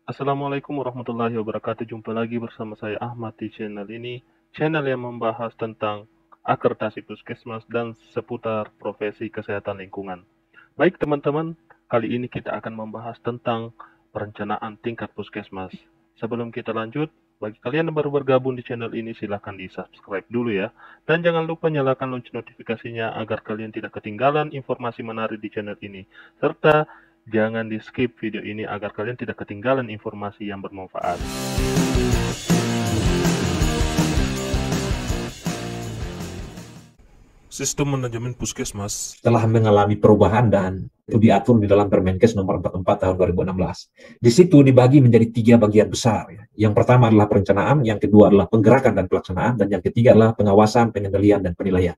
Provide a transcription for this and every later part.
Assalamualaikum warahmatullahi wabarakatuh. Jumpa lagi bersama saya Ahmad di channel ini. Channel yang membahas tentang akreditasi puskesmas dan seputar profesi kesehatan lingkungan. Baik teman-teman, kali ini kita akan membahas tentang perencanaan tingkat puskesmas. Sebelum kita lanjut, bagi kalian yang baru bergabung di channel ini, silahkan di-subscribe dulu ya. Dan jangan lupa nyalakan lonceng notifikasinya agar kalian tidak ketinggalan informasi menarik di channel ini. Serta jangan di-skip video ini agar kalian tidak ketinggalan informasi yang bermanfaat. Sistem manajemen puskesmas telah mengalami perubahan dan itu diatur di dalam Permenkes nomor 44 tahun 2016. Di situ dibagi menjadi 3 bagian besar. Yang pertama adalah perencanaan, yang kedua adalah penggerakan dan pelaksanaan, dan yang ketiga adalah pengawasan, pengendalian, dan penilaian.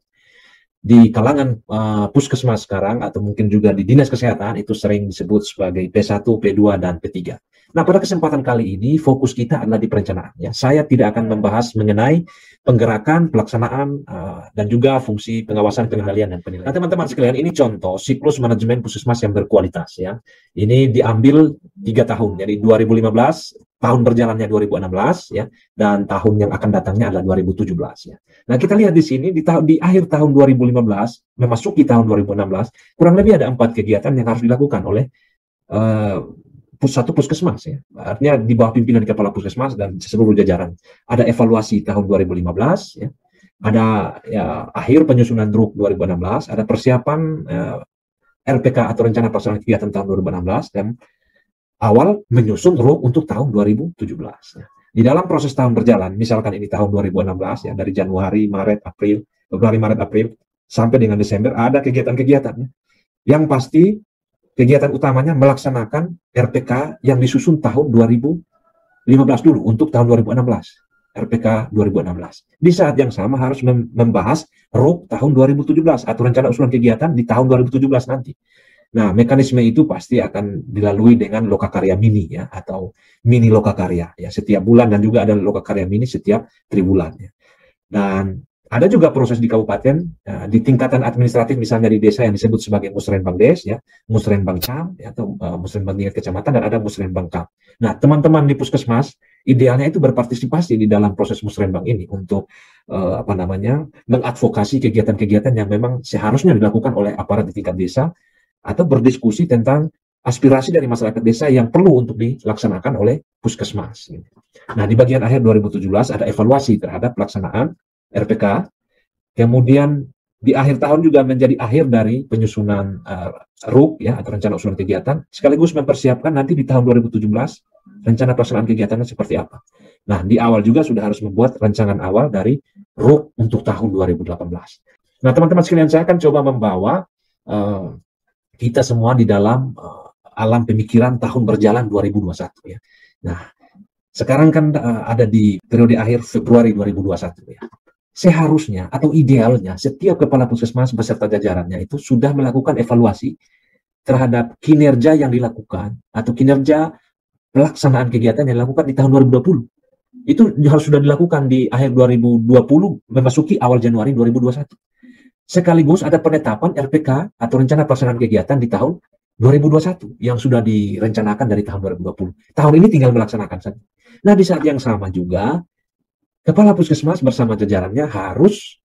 Di kalangan puskesmas sekarang, atau mungkin juga di dinas kesehatan, itu sering disebut sebagai P1, P2, dan P3. Nah, pada kesempatan kali ini, fokus kita adalah di perencanaan. Ya. Saya tidak akan membahas mengenai penggerakan, pelaksanaan, dan juga fungsi pengawasan, pengendalian, dan penilaian. Nah, teman-teman sekalian, ini contoh siklus manajemen puskesmas yang berkualitas. Ya. Ini diambil 3 tahun, jadi 2015, tahun berjalannya 2016, ya, dan tahun yang akan datangnya adalah 2017. Ya. Nah, kita lihat di sini, di akhir tahun 2015, memasuki tahun 2016, kurang lebih ada 4 kegiatan yang harus dilakukan oleh satu puskesmas, ya. Artinya di bawah pimpinan kepala puskesmas dan seluruh jajaran. Ada evaluasi tahun 2015, ya. Ada akhir penyusunan RUK 2016, ada persiapan RPK atau rencana pelaksanaan kegiatan tahun 2016, dan awal menyusun RUK untuk tahun 2017. Ya. Di dalam proses tahun berjalan, misalkan ini tahun 2016, ya, dari Januari, Maret, April, Februari, Maret, April, sampai dengan Desember, ada kegiatan-kegiatan. Yang pasti, kegiatan utamanya melaksanakan RPK yang disusun tahun 2015 dulu untuk tahun 2016. RPK 2016. Di saat yang sama harus membahas RUK tahun 2017 atau rencana usulan kegiatan di tahun 2017 nanti. Nah, mekanisme itu pasti akan dilalui dengan lokakarya mini, ya, atau mini lokakarya, ya, setiap bulan, dan juga ada lokakarya mini setiap tribulan, ya. Dan ada juga proses di kabupaten, di tingkatan administratif, misalnya di desa yang disebut sebagai Musrenbang Des, ya, Musrenbang Cam, ya, atau Musrenbang tingkat kecamatan, dan ada Musrenbang Kam. Nah, teman-teman di puskesmas idealnya itu berpartisipasi di dalam proses Musrenbang ini untuk mengadvokasi kegiatan-kegiatan yang memang seharusnya dilakukan oleh aparat di tingkat desa, atau berdiskusi tentang aspirasi dari masyarakat desa yang perlu untuk dilaksanakan oleh puskesmas. Nah, di bagian akhir 2017 ada evaluasi terhadap pelaksanaan RPK, kemudian di akhir tahun juga menjadi akhir dari penyusunan RUK, ya, atau rencana usulan kegiatan, sekaligus mempersiapkan nanti di tahun 2017 rencana pelaksanaan kegiatannya seperti apa. Nah, di awal juga sudah harus membuat rancangan awal dari RUK untuk tahun 2018. Nah, teman-teman sekalian, saya akan coba membawa kita semua di dalam alam pemikiran tahun berjalan 2021, ya. Nah, sekarang kan ada di periode akhir Februari 2021, ya. Seharusnya atau idealnya setiap kepala puskesmas beserta jajarannya itu sudah melakukan evaluasi terhadap kinerja yang dilakukan atau kinerja pelaksanaan kegiatan yang dilakukan di tahun 2020. Itu harus sudah dilakukan di akhir 2020 memasuki awal Januari 2021. Sekaligus ada penetapan RPK atau rencana pelaksanaan kegiatan di tahun 2021 yang sudah direncanakan dari tahun 2020. Tahun ini tinggal melaksanakan saja. Nah, di saat yang sama juga, kepala puskesmas bersama jajarannya harus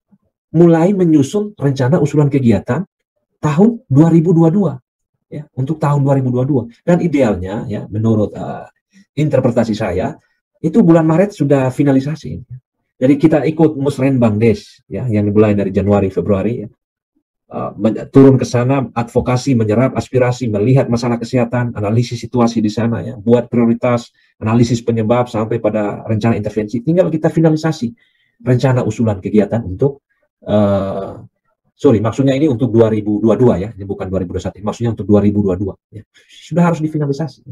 mulai menyusun rencana usulan kegiatan tahun 2022, ya, untuk tahun 2022. Dan idealnya, ya, menurut interpretasi saya, itu bulan Maret sudah finalisasi. Jadi kita ikut Musrenbang Des, ya, yang dimulai dari Januari, Februari, ya. Turun ke sana, advokasi, menyerap aspirasi, melihat masalah kesehatan, analisis situasi di sana, ya, buat prioritas, analisis penyebab sampai pada rencana intervensi. Tinggal kita finalisasi rencana usulan kegiatan untuk maksudnya ini untuk 2022, ya, ini bukan 2021, maksudnya untuk 2022, ya. Sudah harus difinalisasi.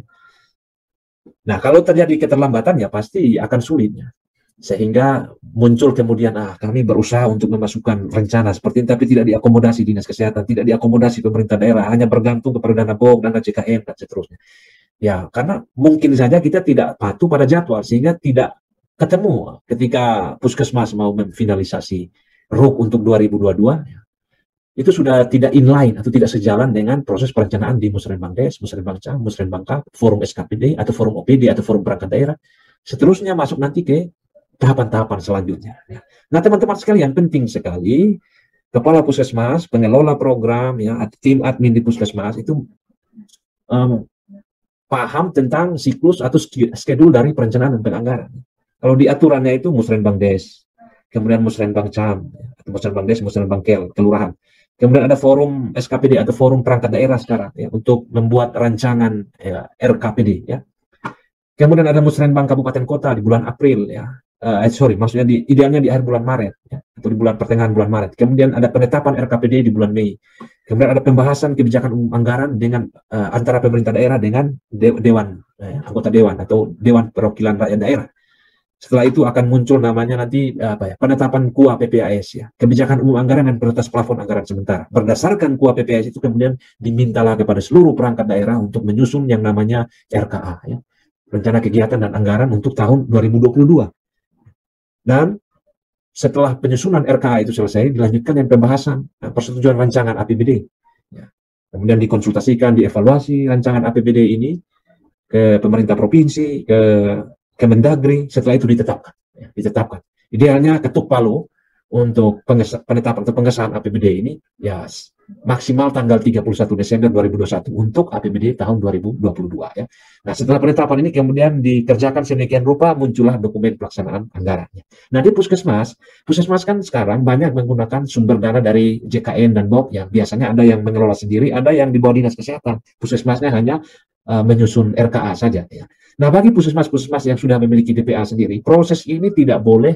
Nah, kalau terjadi keterlambatan, ya pasti akan sulit, ya. Sehingga muncul kemudian kami berusaha untuk memasukkan rencana seperti ini, tapi tidak diakomodasi dinas kesehatan, tidak diakomodasi pemerintah daerah, hanya bergantung kepada dana BOG, dana CKM, dan seterusnya. Ya, karena mungkin saja kita tidak patuh pada jadwal, sehingga tidak ketemu ketika puskesmas mau memfinalisasi RUK untuk 2022. itu sudah tidak inline atau tidak sejalan dengan proses perencanaan di Musrenbang Des, Musrenbang Cam, Musrenbang Kap, forum SKPD atau forum OPD atau forum perangkat daerah. Seterusnya masuk nanti ke tahapan-tahapan selanjutnya. Nah, teman-teman sekalian, penting sekali kepala puskesmas, pengelola program, ya, tim admin di puskesmas itu paham tentang siklus atau schedule dari perencanaan dan penganggaran. Kalau di aturannya itu Musrenbang Des, kemudian Musrenbang Cam, atau Musrenbang Des, Musrenbang Kel, kelurahan. Kemudian ada forum SKPD atau forum perangkat daerah sekarang ya, untuk membuat rancangan ya, RKPD ya. Kemudian ada Musrenbang Kabupaten Kota di bulan April ya. Maksudnya idealnya di akhir bulan Maret ya, atau di bulan pertengahan bulan Maret. Kemudian ada penetapan RKPD di bulan Mei. Kemudian ada pembahasan kebijakan umum anggaran dengan antara pemerintah daerah dengan dewan anggota dewan atau dewan perwakilan rakyat daerah. Setelah itu akan muncul namanya nanti penetapan KUA PPAS ya, kebijakan umum anggaran dan prioritas plafon anggaran sementara. Berdasarkan KUA PPAS itu kemudian dimintalah kepada seluruh perangkat daerah untuk menyusun yang namanya RKA ya, rencana kegiatan dan anggaran untuk tahun 2022. Dan setelah penyusunan RKA itu selesai, dilanjutkan dengan pembahasan persetujuan rancangan APBD. Ya. Kemudian dikonsultasikan, dievaluasi rancangan APBD ini ke pemerintah provinsi, ke Kemendagri, setelah itu ditetapkan. Ya, ditetapkan. Idealnya ketuk palu untuk penetapan atau pengesahan APBD ini ya maksimal tanggal 31 Desember 2021 untuk APBD tahun 2022 ya. Nah, setelah penetapan ini kemudian dikerjakan sedemikian rupa, muncullah dokumen pelaksanaan anggarannya. Nah, di puskesmas kan sekarang banyak menggunakan sumber dana dari JKN dan BOP yang biasanya ada yang mengelola sendiri, ada yang di bawah dinas kesehatan. Puskesmasnya hanya menyusun RKA saja ya. Nah, bagi puskesmas-puskesmas yang sudah memiliki DPA sendiri, proses ini tidak boleh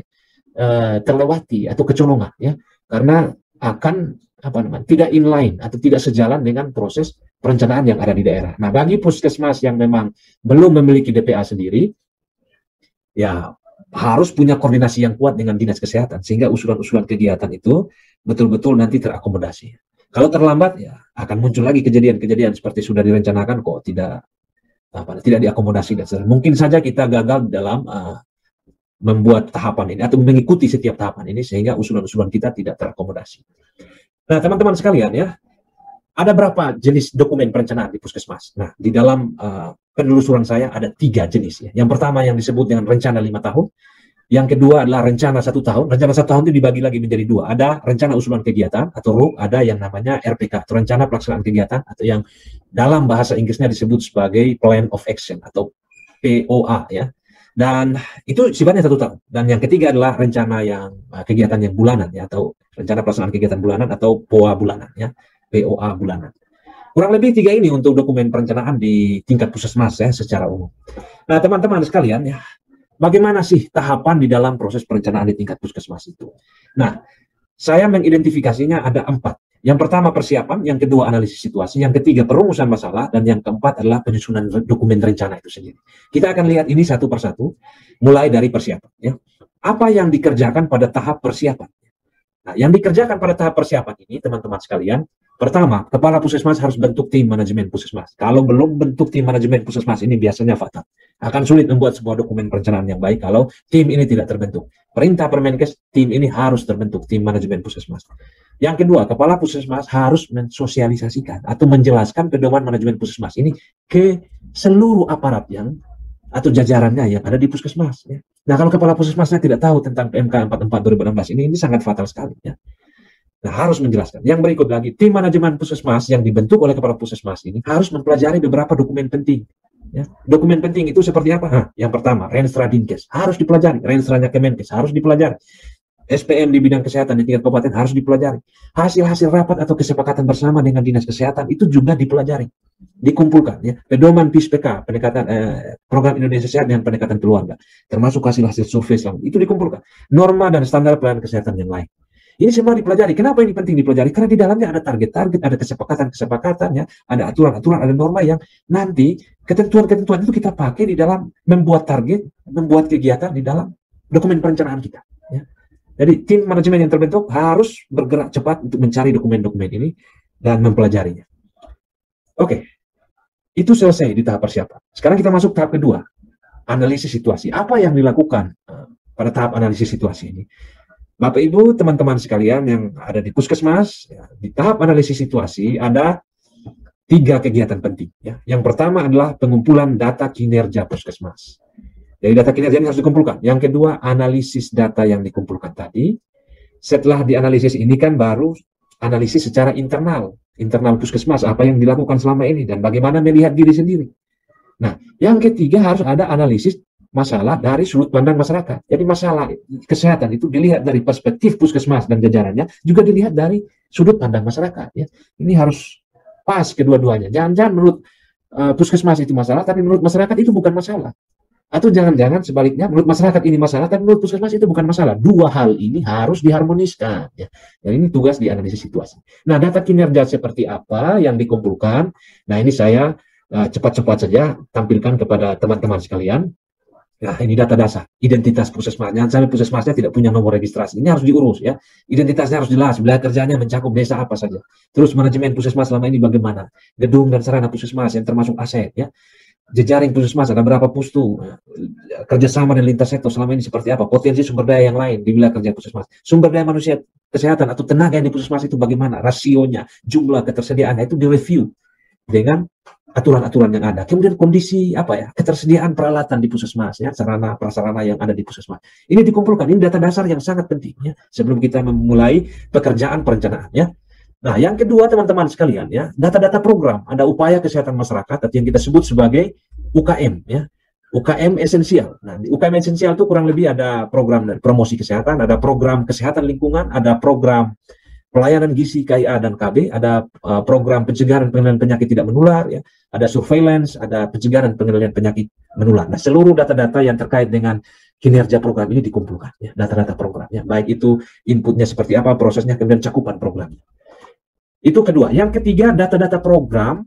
terlewati atau kecolongan ya, karena akan tidak inline atau tidak sejalan dengan proses perencanaan yang ada di daerah. Nah, bagi puskesmas yang memang belum memiliki DPA sendiri, ya harus punya koordinasi yang kuat dengan dinas kesehatan sehingga usulan-usulan kegiatan itu betul-betul nanti terakomodasi. Kalau terlambat ya akan muncul lagi kejadian-kejadian seperti sudah direncanakan kok tidak diakomodasi dan sebagainya. Mungkin saja kita gagal dalam membuat tahapan ini atau mengikuti setiap tahapan ini sehingga usulan-usulan kita tidak terakomodasi. Nah, teman-teman sekalian ya, ada berapa jenis dokumen perencanaan di puskesmas? Nah, di dalam penelusuran saya ada 3 jenis ya. Yang pertama yang disebut dengan rencana 5 tahun. Yang kedua adalah rencana 1 tahun. Rencana 1 tahun itu dibagi lagi menjadi 2. Ada rencana usulan kegiatan atau RUK, ada yang namanya RPK atau rencana pelaksanaan kegiatan atau yang dalam bahasa Inggrisnya disebut sebagai Plan of Action atau POA ya. Dan itu sifatnya 1 tahun. Dan yang ketiga adalah rencana yang kegiatan yang bulanan ya, atau rencana pelaksanaan kegiatan bulanan atau POA bulanan ya, POA bulanan. Kurang lebih 3 ini untuk dokumen perencanaan di tingkat puskesmas ya secara umum. Nah, teman-teman sekalian ya, bagaimana sih tahapan di dalam proses perencanaan di tingkat puskesmas itu? Nah, saya mengidentifikasinya ada 4. Yang pertama persiapan, yang kedua analisis situasi, yang ketiga perumusan masalah, dan yang keempat adalah penyusunan dokumen rencana itu sendiri. Kita akan lihat ini satu persatu, mulai dari persiapan. Ya. Apa yang dikerjakan pada tahap persiapan? Nah, yang dikerjakan pada tahap persiapan ini, teman-teman sekalian, pertama, kepala puskesmas harus bentuk tim manajemen puskesmas. Kalau belum bentuk tim manajemen puskesmas ini biasanya fatal. Akan sulit membuat sebuah dokumen perencanaan yang baik kalau tim ini tidak terbentuk. Perintah Permenkes, tim ini harus terbentuk, tim manajemen puskesmas. Yang kedua, kepala puskesmas harus mensosialisasikan atau menjelaskan pedoman manajemen puskesmas ini ke seluruh aparat yang atau jajarannya yang ada di puskesmas. Ya. Nah, kalau kepala puskesmasnya tidak tahu tentang PMK 44 2016 ini sangat fatal sekali. Ya. Nah, harus menjelaskan. Yang berikut lagi, tim manajemen puskesmas yang dibentuk oleh kepala puskesmas ini harus mempelajari beberapa dokumen penting. Ya. Dokumen penting itu seperti apa? Nah, yang pertama, Renstra Dinkes harus dipelajari. Renstranya Kemenkes harus dipelajari. SPM di bidang kesehatan di tingkat kabupaten harus dipelajari. Hasil-hasil rapat atau kesepakatan bersama dengan dinas kesehatan itu juga dipelajari, dikumpulkan. Ya. Pedoman PISPK, pendekatan program Indonesia Sehat dengan pendekatan keluarga, termasuk hasil-hasil survei selama itu dikumpulkan. Norma dan standar pelayanan kesehatan yang lain. Ini semua dipelajari. Kenapa ini penting dipelajari? Karena di dalamnya ada target-target, ada kesepakatan-kesepakatan, ya, ada aturan-aturan, ada norma yang nanti ketentuan-ketentuan itu kita pakai di dalam membuat target, membuat kegiatan di dalam dokumen perencanaan kita. Ya. Jadi tim manajemen yang terbentuk harus bergerak cepat untuk mencari dokumen-dokumen ini dan mempelajarinya. Oke, itu selesai di tahap persiapan. Sekarang kita masuk tahap kedua, analisis situasi. Apa yang dilakukan pada tahap analisis situasi ini? Bapak Ibu, teman-teman sekalian yang ada di puskesmas, ya, di tahap analisis situasi ada 3 kegiatan penting. Ya. Yang pertama adalah pengumpulan data kinerja puskesmas. Jadi data kinerja ini harus dikumpulkan. Yang kedua, analisis data yang dikumpulkan tadi. Setelah dianalisis ini kan baru analisis secara internal puskesmas, apa yang dilakukan selama ini dan bagaimana melihat diri sendiri. Nah, yang ketiga harus ada analisis masalah dari sudut pandang masyarakat. Jadi masalah kesehatan itu dilihat dari perspektif puskesmas dan jajarannya, juga dilihat dari sudut pandang masyarakat. Ya. Ini harus pas kedua-duanya. Jangan-jangan menurut puskesmas itu masalah, tapi menurut masyarakat itu bukan masalah. Atau jangan-jangan sebaliknya, menurut masyarakat ini masalah, tapi menurut puskesmas itu bukan masalah. Dua hal ini harus diharmoniskan. Ya. Dan ini tugas di analisis situasi. Nah, data kinerja seperti apa yang dikumpulkan? Nah, ini saya cepat-cepat saja tampilkan kepada teman-teman sekalian. Nah, ini data dasar, identitas puskesmas. Jangan sampai puskesmasnya tidak punya nomor registrasi. Ini harus diurus ya. Identitasnya harus jelas, wilayah kerjanya mencakup desa apa saja. Terus manajemen puskesmas selama ini bagaimana? Gedung dan sarana puskesmas yang termasuk aset ya. Jejaring puskesmas ada berapa pustu? Kerjasama dan lintas sektor selama ini seperti apa? Potensi sumber daya yang lain di wilayah kerja puskesmas. Sumber daya manusia kesehatan atau tenaga yang di puskesmas itu bagaimana? Rasionya, jumlah ketersediaannya itu direview dengan aturan-aturan yang ada. Kemudian kondisi ketersediaan peralatan di puskesmas ya, sarana prasarana yang ada di puskesmas. Ini dikumpulkan. Ini data dasar yang sangat penting ya sebelum kita memulai pekerjaan perencanaan ya. Nah, yang kedua teman-teman sekalian ya, data-data program, ada upaya kesehatan masyarakat atau yang kita sebut sebagai UKM ya. UKM esensial. Nah, di UKM esensial itu kurang lebih ada program dari promosi kesehatan, ada program kesehatan lingkungan, ada program pelayanan gizi KIA dan KB, ada program pencegahan pengendalian penyakit tidak menular, ya, ada surveillance, ada pencegahan pengendalian penyakit menular. Nah, seluruh data-data yang terkait dengan kinerja program ini dikumpulkan, ya, data-data programnya, baik itu inputnya seperti apa, prosesnya, kemudian cakupan programnya. Itu kedua. Yang ketiga, data-data program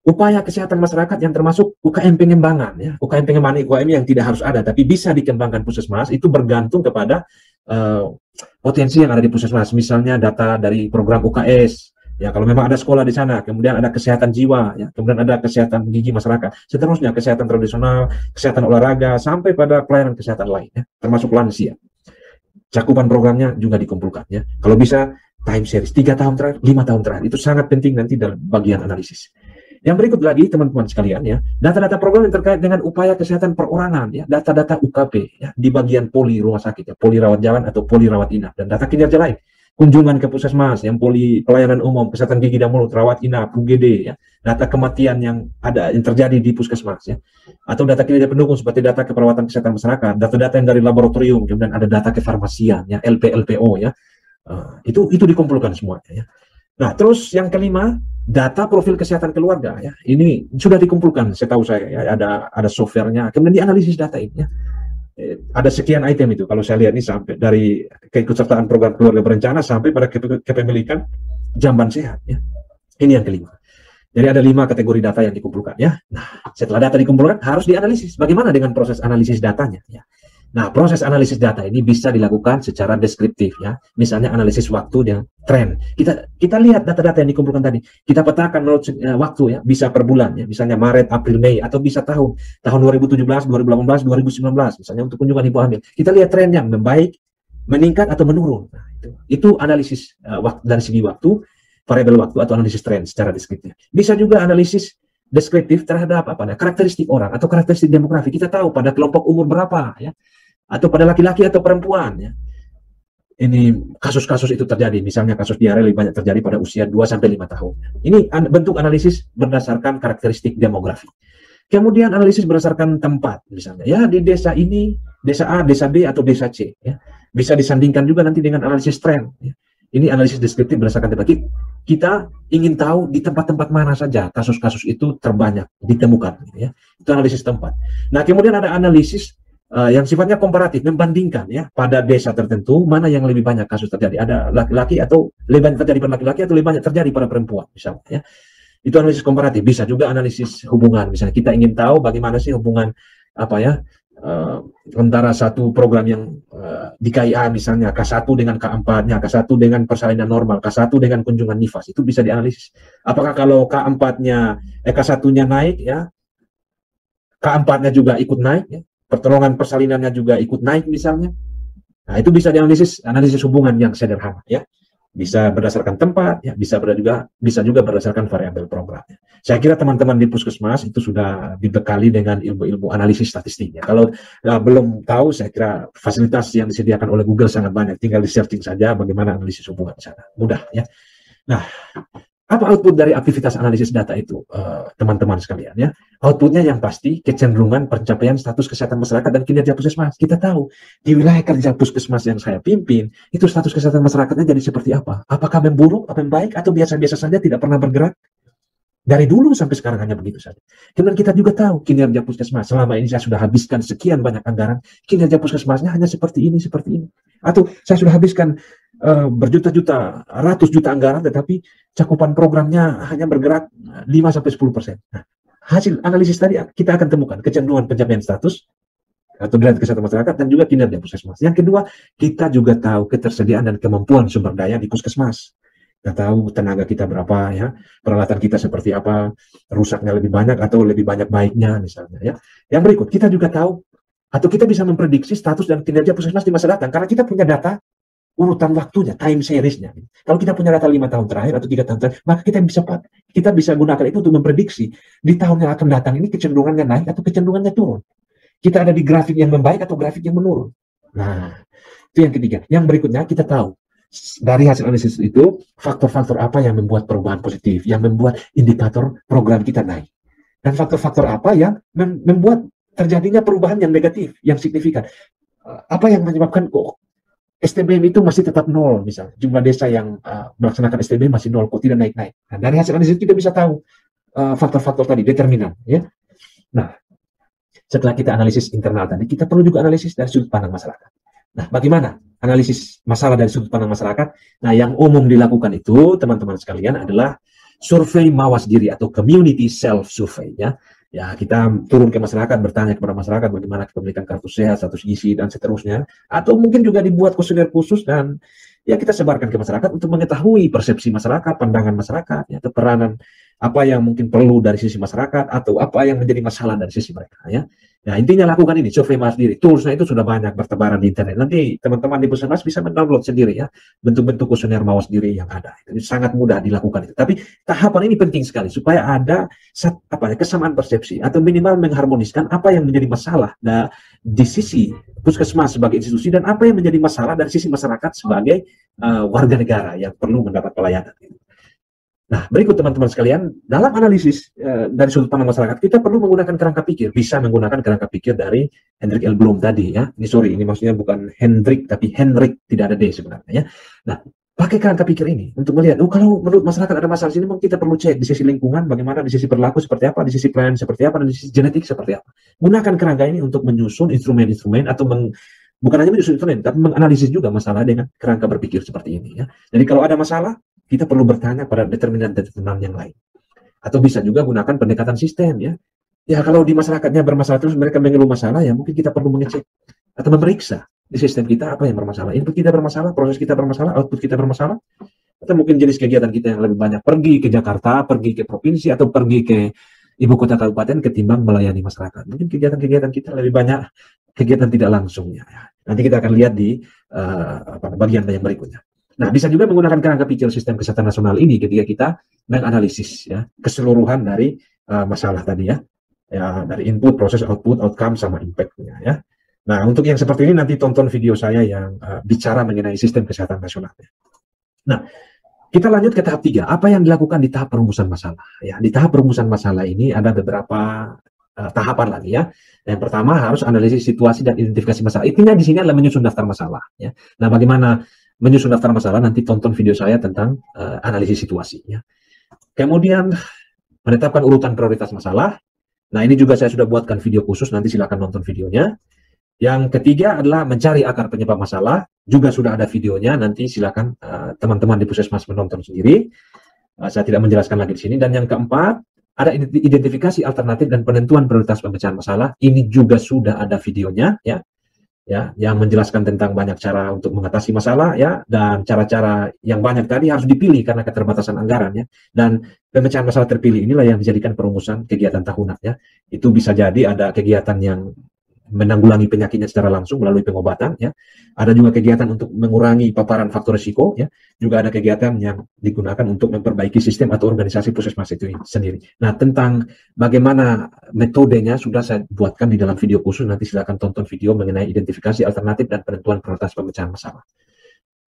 upaya kesehatan masyarakat yang termasuk UKM pengembangan, ya, UKM pengembangan UKM yang tidak harus ada, tapi bisa dikembangkan puskesmas itu bergantung kepada potensi yang ada di puskesmas, misalnya data dari program UKS, ya kalau memang ada sekolah di sana, kemudian ada kesehatan jiwa, ya, kemudian ada kesehatan gigi masyarakat, seterusnya kesehatan tradisional, kesehatan olahraga, sampai pada pelayanan kesehatan lain, ya, termasuk lansia. Cakupan programnya juga dikumpulkan, ya. Kalau bisa time series 3 tahun terakhir, 5 tahun terakhir, itu sangat penting nanti dalam bagian analisis. Yang berikut lagi teman-teman sekalian ya, data-data program yang terkait dengan upaya kesehatan perorangan ya, data-data UKP ya, di bagian poli rumah sakit ya, poli rawat jalan atau poli rawat inap, dan data kinerja lain. Kunjungan ke puskesmas yang poli pelayanan umum, kesehatan gigi dan mulut, rawat inap, UGD ya, data kematian yang ada yang terjadi di puskesmas ya. Atau data kinerja pendukung seperti data keperawatan kesehatan masyarakat, data-data yang dari laboratorium, kemudian ada data kefarmasian ya, LPO ya. Itu dikumpulkan semuanya ya. Nah, terus yang kelima, data profil kesehatan keluarga ya. Ini sudah dikumpulkan setahu saya ya, ada softwarenya. Kemudian dianalisis data ini ya. Ada sekian item itu kalau saya lihat ini sampai dari keikutsertaan program keluarga berencana sampai pada kepemilikan jamban sehat ya. Ini yang kelima. Jadi ada 5 kategori data yang dikumpulkan ya. Nah, setelah data dikumpulkan harus dianalisis. Bagaimana dengan proses analisis datanya ya? Nah, proses analisis data ini bisa dilakukan secara deskriptif ya. Misalnya analisis waktu dan tren. Kita lihat data-data yang dikumpulkan tadi. Kita petakan menurut waktu ya, bisa per bulan ya. Misalnya Maret, April, Mei atau bisa tahun 2017, 2018, 2019 misalnya untuk kunjungan ibu hamil. Kita lihat trennya membaik, meningkat atau menurun. Nah, itu analisis dari segi waktu, variabel waktu atau analisis tren secara deskriptif. Bisa juga analisis deskriptif terhadap karakteristik orang atau karakteristik demografi. Kita tahu pada kelompok umur berapa ya. Atau pada laki-laki atau perempuan ya. Ini kasus-kasus itu terjadi, misalnya kasus diare lebih banyak terjadi pada usia 2-5 tahun. Ini bentuk analisis berdasarkan karakteristik demografi. Kemudian analisis berdasarkan tempat, misalnya ya di desa ini, desa A, desa B atau desa C ya. Bisa disandingkan juga nanti dengan analisis tren ya. Ini analisis deskriptif berdasarkan tempat. Kita ingin tahu di tempat-tempat mana saja kasus-kasus itu terbanyak ditemukan ya. Itu analisis tempat. Nah, kemudian ada analisis yang sifatnya komparatif, membandingkan ya pada desa tertentu mana yang lebih banyak kasus terjadi, ada laki-laki atau lebih banyak terjadi pada laki-laki atau lebih banyak terjadi pada perempuan misalnya ya. Itu analisis komparatif. Bisa juga analisis hubungan, misalnya kita ingin tahu bagaimana sih hubungan antara satu program yang di KIA misalnya K1 dengan K4-nya, K1 dengan persalinan normal, K1 dengan kunjungan nifas, itu bisa dianalisis. Apakah kalau K4-nya K1-nya naik ya, K4-nya juga ikut naik ya, pertolongan persalinannya juga ikut naik misalnya, Nah, itu bisa analisis hubungan yang sederhana ya. Bisa berdasarkan tempat, ya, bisa juga berdasarkan variabel program. Saya kira teman-teman di Puskesmas itu sudah dibekali dengan ilmu-ilmu analisis statistik. Ya. Kalau belum tahu, saya kira fasilitas yang disediakan oleh Google sangat banyak. Tinggal di searching saja bagaimana analisis hubungan di sana. Mudah ya. Nah, apa output dari aktivitas analisis data itu, teman-teman sekalian ya? Outputnya yang pasti kecenderungan pencapaian status kesehatan masyarakat dan kinerja Puskesmas. Kita tahu di wilayah kerja Puskesmas yang saya pimpin, itu status kesehatan masyarakatnya jadi seperti apa? Apakah memburuk, apa membaik, atau biasa-biasa saja tidak pernah bergerak? Dari dulu sampai sekarang hanya begitu saja. Kemudian kita juga tahu kinerja Puskesmas. Selama ini saya sudah habiskan sekian banyak anggaran, kinerja Puskesmasnya hanya seperti ini, seperti ini. Atau saya sudah habiskan berjuta-juta, ratus juta anggaran, tetapi cakupan programnya hanya bergerak 5-10%. Nah, hasil analisis tadi kita akan temukan kecenderungan pencapaian status atau derajat kesehatan masyarakat dan juga kinerja Puskesmas. Yang kedua, kita juga tahu ketersediaan dan kemampuan sumber daya di Puskesmas. Kita tahu tenaga kita berapa ya, peralatan kita seperti apa, rusaknya lebih banyak atau lebih banyak baiknya misalnya ya. Yang berikut, kita juga tahu atau kita bisa memprediksi status dan kinerja Puskesmas di masa datang karena kita punya data urutan waktunya, time series-nya. Kalau kita punya data 5 tahun terakhir atau 3 tahun terakhir, maka kita bisa gunakan itu untuk memprediksi di tahun yang akan datang ini kecenderungannya naik atau kecenderungannya turun. Kita ada di grafik yang membaik atau grafik yang menurun. Nah, itu yang ketiga. Yang berikutnya kita tahu dari hasil analisis itu faktor-faktor apa yang membuat perubahan positif, yang membuat indikator program kita naik. Dan faktor-faktor apa yang membuat terjadinya perubahan yang negatif, yang signifikan. Apa yang menyebabkan kok STBM itu masih tetap nol, misalnya jumlah desa yang melaksanakan STBM masih nol, kok tidak naik-naik. Nah, dari hasil analisis kita bisa tahu faktor-faktor tadi, determinan. Ya. Nah, setelah kita analisis internal tadi, kita perlu juga analisis dari sudut pandang masyarakat. Nah, bagaimana analisis masalah dari sudut pandang masyarakat? Nah, yang umum dilakukan itu, teman-teman sekalian, adalah survei mawas diri atau community self-survey. Ya, kita turun ke masyarakat, bertanya kepada masyarakat bagaimana kepemilikan kartu sehat, status gizi, dan seterusnya. Atau mungkin juga dibuat kuesioner khusus dan ya kita sebarkan ke masyarakat untuk mengetahui persepsi masyarakat, pandangan masyarakat, ya, atau peranan apa yang mungkin perlu dari sisi masyarakat atau apa yang menjadi masalah dari sisi mereka. Ya. Nah, intinya lakukan ini, survei mawas diri. Toolsnya itu sudah banyak bertebaran di internet. Nanti teman-teman di Puskesmas bisa mendownload sendiri ya, bentuk-bentuk kuesioner mawas diri yang ada. Itu sangat mudah dilakukan itu. Tapi tahapan ini penting sekali supaya ada kesamaan persepsi atau minimal mengharmoniskan apa yang menjadi masalah di sisi Puskesmas sebagai institusi dan apa yang menjadi masalah dari sisi masyarakat sebagai warga negara yang perlu mendapat pelayanan. Nah, berikut teman-teman sekalian, dalam analisis dari sudut pandang masyarakat, kita perlu menggunakan kerangka pikir. Bisa menggunakan kerangka pikir dari Hendrik L. Bloom tadi ya. Ini maksudnya bukan Hendrik, tapi Henrik, tidak ada D sebenarnya ya. Nah, pakai kerangka pikir ini untuk melihat, kalau menurut masyarakat ada masalah sini, kita perlu cek di sisi lingkungan, bagaimana, di sisi perilaku seperti apa, di sisi pelayanan seperti apa, dan di sisi genetik seperti apa. Gunakan kerangka ini untuk menyusun instrumen-instrumen atau bukan hanya menyusun instrumen, tapi menganalisis juga masalah dengan kerangka berpikir seperti ini ya. Jadi kalau ada masalah, kita perlu bertanya pada determinan-determinan yang lain. Atau bisa juga gunakan pendekatan sistem ya. Ya kalau di masyarakatnya bermasalah terus mereka mengeluh masalah, ya mungkin kita perlu mengecek atau memeriksa di sistem kita apa yang bermasalah. Input kita bermasalah, proses kita bermasalah, output kita bermasalah. Atau mungkin jenis kegiatan kita yang lebih banyak pergi ke Jakarta, pergi ke provinsi, atau pergi ke ibu kota kabupaten ketimbang melayani masyarakat. Mungkin kegiatan-kegiatan kita lebih banyak kegiatan tidak langsungnya. Ya. Nanti kita akan lihat di bagian yang berikutnya. Nah, bisa juga menggunakan kerangka pikir sistem kesehatan nasional ini ketika kita menganalisis ya keseluruhan dari masalah tadi ya, dari input, proses, output, outcome, sama impact-nya ya. Nah, untuk yang seperti ini nanti tonton video saya yang bicara mengenai sistem kesehatan nasional. Nah, kita lanjut ke tahap 3. Apa yang dilakukan di tahap perumusan masalah? Ya, di tahap perumusan masalah ini ada beberapa tahapan lagi ya. Yang pertama harus analisis situasi dan identifikasi masalah. Intinya di sini adalah menyusun daftar masalah ya. Nah, bagaimana menyusun daftar masalah, nanti tonton video saya tentang analisis situasi. Ya. Kemudian menetapkan urutan prioritas masalah. Nah, ini juga saya sudah buatkan video khusus, nanti silakan nonton videonya. Yang ketiga adalah mencari akar penyebab masalah, juga sudah ada videonya, nanti silakan teman-teman di Puskesmas menonton sendiri. Saya tidak menjelaskan lagi di sini. Dan yang keempat, ada identifikasi alternatif dan penentuan prioritas pemecahan masalah. Ini juga sudah ada videonya, ya. Ya, yang menjelaskan tentang banyak cara untuk mengatasi masalah ya, dan cara-cara yang banyak tadi harus dipilih karena keterbatasan anggaran ya, dan pemecahan masalah terpilih inilah yang dijadikan perumusan kegiatan tahunan ya. Itu bisa jadi ada kegiatan yang menanggulangi penyakitnya secara langsung melalui pengobatan, ya. Ada juga kegiatan untuk mengurangi paparan faktor risiko, ya. Juga ada kegiatan yang digunakan untuk memperbaiki sistem atau organisasi puskesmas itu sendiri. Nah, tentang bagaimana metodenya sudah saya buatkan di dalam video khusus. Nanti silakan tonton video mengenai identifikasi alternatif dan penentuan prioritas pemecahan masalah.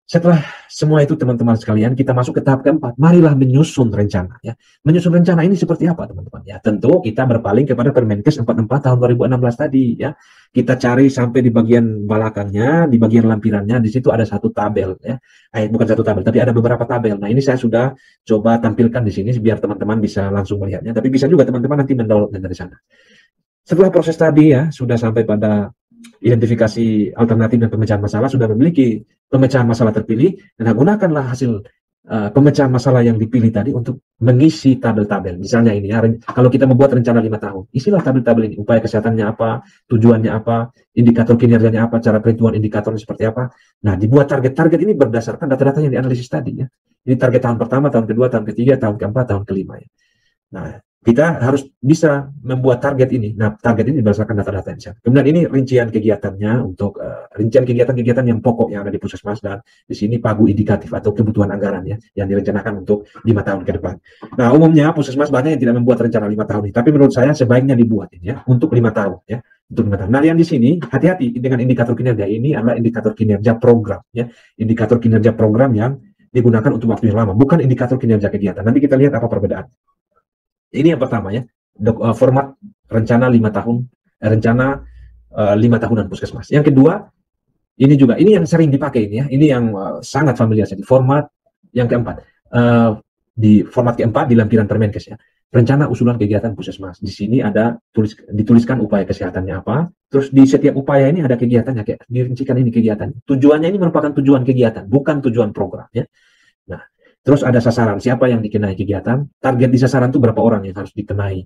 Setelah semua itu teman-teman sekalian, kita masuk ke tahap keempat. Marilah menyusun rencana. Ya. Menyusun rencana ini seperti apa teman-teman? Ya, tentu kita berpaling kepada Permenkes 44 tahun 2016 tadi. Ya. Kita cari sampai di bagian belakangnya, di bagian lampirannya, di situ ada satu tabel. Ya. Bukan satu tabel, tapi ada beberapa tabel. Nah, ini saya sudah coba tampilkan di sini biar teman-teman bisa langsung melihatnya. Tapi bisa juga teman-teman nanti mendownloadnya dari sana. Setelah proses tadi ya, sudah sampai pada identifikasi alternatif dan pemecahan masalah, sudah memiliki pemecahan masalah terpilih, dan gunakanlah hasil pemecahan masalah yang dipilih tadi untuk mengisi tabel-tabel. Misalnya ini ya, kalau kita membuat rencana 5 tahun, isilah tabel-tabel ini, upaya kesehatannya apa, tujuannya apa, indikator kinerjanya apa, cara perhitungan indikatornya seperti apa. Nah, dibuat target-target ini berdasarkan data-data yang dianalisis tadi ya. Ini target tahun pertama, tahun kedua, tahun ketiga, tahun keempat, tahun kelima ya. Nah, kita harus bisa membuat target ini. Nah, target ini berdasarkan data-data yang siap. Kemudian ini rincian kegiatannya untuk rincian kegiatan-kegiatan yang pokok yang ada di puskesmas, dan di sini pagu indikatif atau kebutuhan anggaran ya yang direncanakan untuk 5 tahun ke depan. Nah, umumnya puskesmas banyak yang tidak membuat rencana 5 tahun ini, tapi menurut saya sebaiknya dibuat ini ya untuk 5 tahun ya. Untuk 5 tahun. Nah, yang di sini hati-hati dengan indikator kinerja ini adalah indikator kinerja program ya. Indikator kinerja program yang digunakan untuk waktu yang lama, bukan indikator kinerja kegiatan. Nanti kita lihat apa perbedaan. Ini yang pertama ya, format rencana 5 tahun, rencana 5 tahunan puskesmas. Yang kedua, ini yang sering dipakai ini ya, ini yang sangat familiar. Jadi format yang keempat, di format keempat di lampiran Permenkes ya, rencana usulan kegiatan puskesmas. Di sini ada dituliskan upaya kesehatannya apa, terus di setiap upaya ini ada kegiatannya, kayak dirincikan ini kegiatannya. Tujuannya ini merupakan tujuan kegiatan, bukan tujuan program ya. Nah, terus ada sasaran, siapa yang dikenai kegiatan, target di sasaran itu berapa orang yang harus dikenai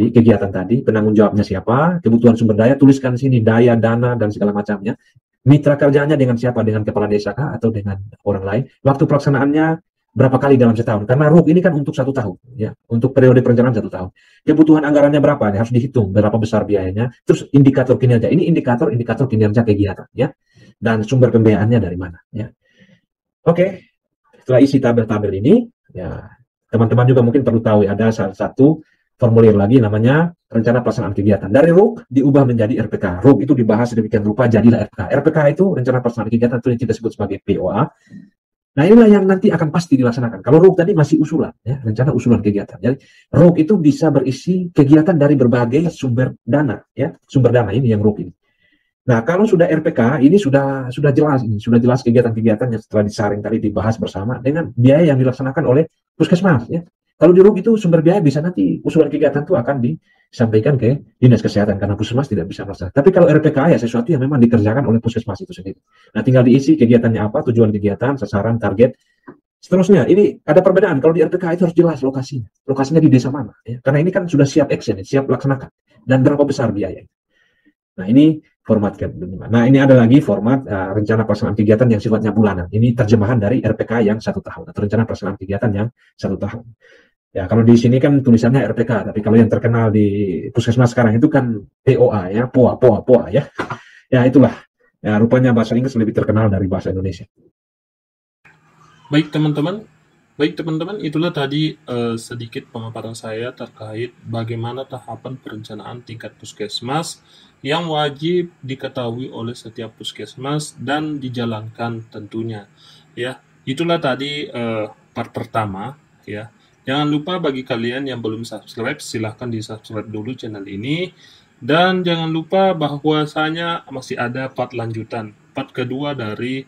kegiatan tadi, penanggung jawabnya siapa, kebutuhan sumber daya, tuliskan sini daya, dana, dan segala macamnya. Mitra kerjanya dengan siapa, dengan kepala desa kah, atau dengan orang lain. Waktu pelaksanaannya berapa kali dalam setahun, karena RUK ini kan untuk 1 tahun, ya, untuk periode perencanaan 1 tahun. Kebutuhan anggarannya berapa, ya, harus dihitung berapa besar biayanya. Terus indikator kinerja, ini indikator kinerja kegiatan, ya, dan sumber pembiayaannya dari mana, ya. Oke. Setelah isi tabel-tabel ini, ya teman-teman juga mungkin perlu tahu ada salah satu formulir lagi namanya rencana pelaksanaan kegiatan. Dari RUK diubah menjadi RPK. RUK itu dibahas sedemikian rupa jadilah RPK. RPK itu rencana pelaksanaan kegiatan, itu yang kita sebut sebagai POA. Nah, inilah yang nanti akan pasti dilaksanakan. Kalau RUK tadi masih usulan, ya, rencana usulan kegiatan. Jadi RUK itu bisa berisi kegiatan dari berbagai sumber dana, ya, sumber dana ini yang RUK ini. Nah, kalau sudah RPK, ini sudah jelas kegiatan-kegiatan yang setelah disaring tadi dibahas bersama dengan biaya yang dilaksanakan oleh puskesmas. Ya. Kalau di RUK itu sumber biaya bisa nanti usulan kegiatan itu akan disampaikan ke dinas kesehatan karena puskesmas tidak bisa melaksanakan. Tapi kalau RPK ya sesuatu yang memang dikerjakan oleh puskesmas itu sendiri. Nah, tinggal diisi kegiatannya apa, tujuan kegiatan, sasaran, target. Seterusnya, ini ada perbedaan. Kalau di RPK itu harus jelas lokasinya. Lokasinya di desa mana. Ya. Karena ini kan sudah siap action, siap laksanakan. Dan berapa besar biaya. Nah, ini format kedua. Nah, ini ada lagi format rencana pelaksanaan kegiatan yang sifatnya bulanan. Ini terjemahan dari RPK yang 1 tahun atau rencana pelaksanaan kegiatan yang 1 tahun. Ya, kalau di sini kan tulisannya RPK, tapi kalau yang terkenal di puskesmas sekarang itu kan POA ya, POA ya. Ya, itulah. Ya, rupanya bahasa Inggris lebih terkenal dari bahasa Indonesia. Baik teman-teman, itulah tadi sedikit pemaparan saya terkait bagaimana tahapan perencanaan tingkat puskesmas yang wajib diketahui oleh setiap puskesmas dan dijalankan tentunya. Ya, itulah tadi part pertama. Ya, jangan lupa bagi kalian yang belum subscribe, silahkan di-subscribe dulu channel ini. Dan jangan lupa bahwasanya masih ada part lanjutan, part kedua dari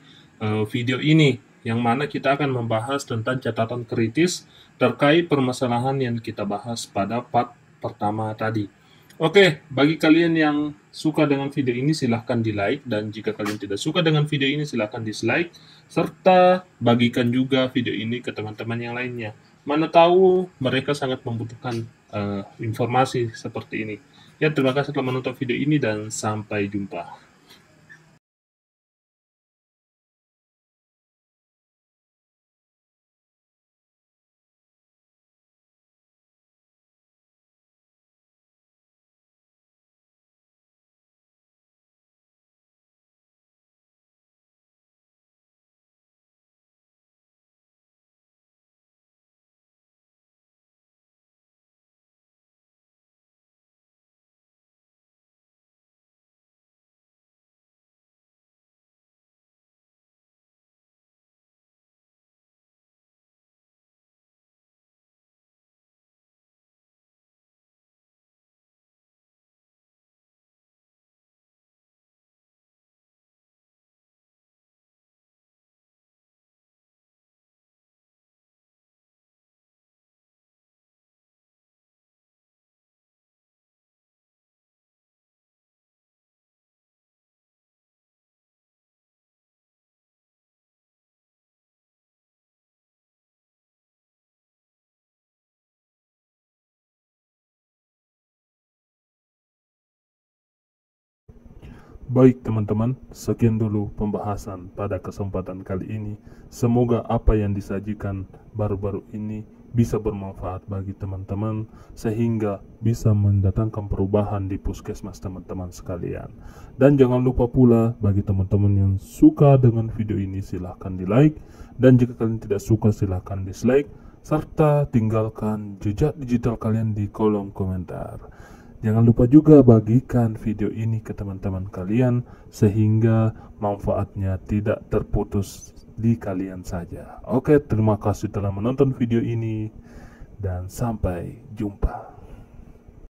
video ini, yang mana kita akan membahas tentang catatan kritis terkait permasalahan yang kita bahas pada part pertama tadi. Oke, bagi kalian yang suka dengan video ini silahkan di like, dan jika kalian tidak suka dengan video ini silahkan dislike, serta bagikan juga video ini ke teman-teman yang lainnya. Mana tahu mereka sangat membutuhkan informasi seperti ini. Ya, terima kasih telah menonton video ini dan sampai jumpa. Baik teman-teman, sekian dulu pembahasan pada kesempatan kali ini. Semoga apa yang disajikan baru-baru ini bisa bermanfaat bagi teman-teman sehingga bisa mendatangkan perubahan di puskesmas teman-teman sekalian. Dan jangan lupa pula bagi teman-teman yang suka dengan video ini silahkan di like, dan jika kalian tidak suka silahkan dislike, serta tinggalkan jejak digital kalian di kolom komentar. Jangan lupa juga bagikan video ini ke teman-teman kalian sehingga manfaatnya tidak terputus di kalian saja. Oke, terima kasih telah menonton video ini dan sampai jumpa.